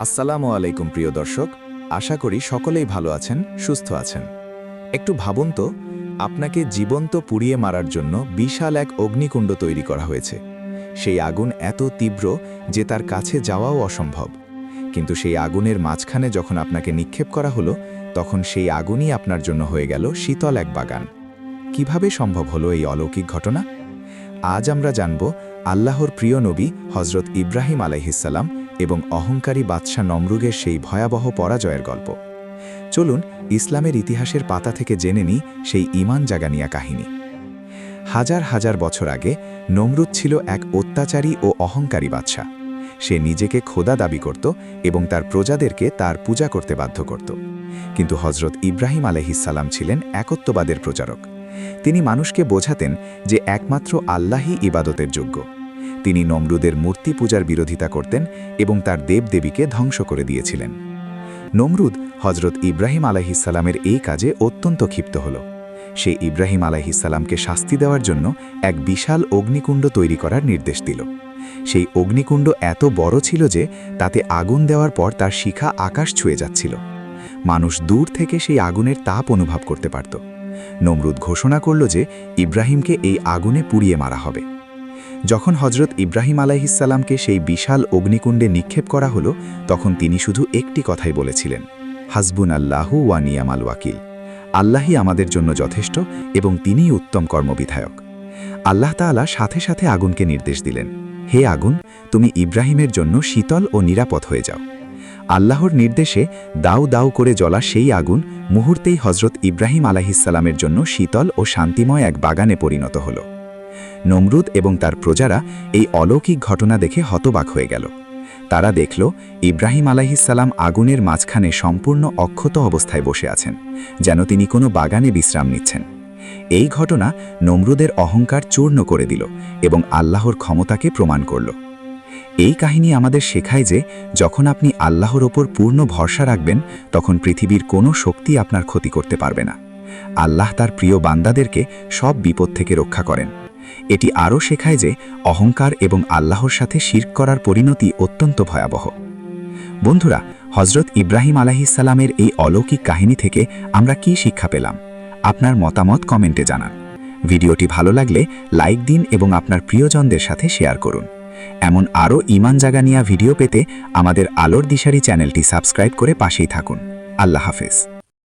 আসসালামু আলাইকুম প্রিয় দর্শক, আশা করি সকলেই ভালো আছেন, সুস্থ আছেন। একটু ভাবুন তো, আপনাকে জীবন্ত পুড়িয়ে মারার জন্য বিশাল এক অগ্নিকুণ্ড তৈরি করা হয়েছে। সেই আগুন এত তীব্র যে তার কাছে যাওয়াও অসম্ভব। কিন্তু সেই আগুনের মাঝখানে যখন আপনাকে নিক্ষেপ করা হলো, তখন সেই আগুনই আপনার জন্য হয়ে গেল শীতল এক বাগান। কিভাবে সম্ভব হলো এই অলৌকিক ঘটনা? আজ আমরা জানব আল্লাহর প্রিয় নবী হজরত ইব্রাহিম আলাইহিসসালাম এবং অহংকারী বাদশাহ নমরুদের সেই ভয়াবহ পরাজয়ের গল্প। চলুন ইসলামের ইতিহাসের পাতা থেকে জেনে নিই সেই ঈমান জাগানিয়া কাহিনী। হাজার হাজার বছর আগে নমরুদ ছিল এক অত্যাচারী ও অহংকারী বাদশাহ। সে নিজেকে খোদা দাবি করত এবং তার প্রজাদেরকে তার পূজা করতে বাধ্য করত। কিন্তু হজরত ইব্রাহিম আলাইহিসসালাম ছিলেন একত্ববাদের প্রচারক। তিনি মানুষকে বোঝাতেন যে একমাত্র আল্লাহই ইবাদতের যোগ্য। তিনি নমরুদের মূর্তি পূজার বিরোধিতা করতেন এবং তার দেবদেবীকে ধ্বংস করে দিয়েছিলেন। নমরুদ হজরত ইব্রাহিম আলাইহিসসালামের এই কাজে অত্যন্ত ক্ষিপ্ত হল। সে ইব্রাহিম আলাইহিসসালামকে শাস্তি দেওয়ার জন্য এক বিশাল অগ্নিকুণ্ড তৈরি করার নির্দেশ দিল। সেই অগ্নিকুণ্ড এত বড় ছিল যে তাতে আগুন দেওয়ার পর তার শিখা আকাশ ছুঁয়ে যাচ্ছিল। মানুষ দূর থেকে সেই আগুনের তাপ অনুভব করতে পারত। নমরুদ ঘোষণা করল যে ইব্রাহিমকে এই আগুনে পুড়িয়ে মারা হবে। যখন হজরত ইব্রাহিম আলাইহিসসালামকে সেই বিশাল অগ্নিকুণ্ডে নিক্ষেপ করা হলো, তখন তিনি শুধু একটি কথাই বলেছিলেন, হাসবুন আল্লাহু ওয়া নিয়ামাল ওয়াকিল। আল্লাহই আমাদের জন্য যথেষ্ট এবং তিনিই উত্তম কর্মবিধায়ক। আল্লাহ তাআলা সাথে সাথে আগুনকে নির্দেশ দিলেন, হে আগুন, তুমি ইব্রাহিমের জন্য শীতল ও নিরাপদ হয়ে যাও। আল্লাহর নির্দেশে দাউ দাউ করে জ্বলা সেই আগুন মুহূর্তেই হজরত ইব্রাহিম আলাইহিসসালামের জন্য শীতল ও শান্তিময় এক বাগানে পরিণত হল। নমরুদ এবং তার প্রজারা এই অলৌকিক ঘটনা দেখে হতবাক হয়ে গেল। তারা দেখল ইব্রাহিম আলাইহিসসালাম আগুনের মাঝখানে সম্পূর্ণ অক্ষত অবস্থায় বসে আছেন, যেন তিনি কোনো বাগানে বিশ্রাম নিচ্ছেন। এই ঘটনা নমরুদের অহংকার চূর্ণ করে দিল এবং আল্লাহর ক্ষমতাকে প্রমাণ করল। এই কাহিনী আমাদের শেখায় যে যখন আপনি আল্লাহর ওপর পূর্ণ ভরসা রাখবেন, তখন পৃথিবীর কোনো শক্তি আপনার ক্ষতি করতে পারবে না। আল্লাহ তার প্রিয় বান্দাদেরকে সব বিপদ থেকে রক্ষা করেন। এটি আরও শেখায় যে অহংকার এবং আল্লাহর সাথে শিরক করার পরিণতি অত্যন্ত ভয়াবহ। বন্ধুরা, হজরত ইব্রাহিম আলাইহিসসালামের এই অলৌকিক কাহিনী থেকে আমরা কি শিক্ষা পেলাম? আপনার মতামত কমেন্টে জানান। ভিডিওটি ভালো লাগলে লাইক দিন এবং আপনার প্রিয়জনদের সাথে শেয়ার করুন। এমন আরও ঈমান জাগানিয়া ভিডিও পেতে আমাদের আলোর দিশারি চ্যানেলটি সাবস্ক্রাইব করে পাশেই থাকুন। আল্লাহ হাফেজ।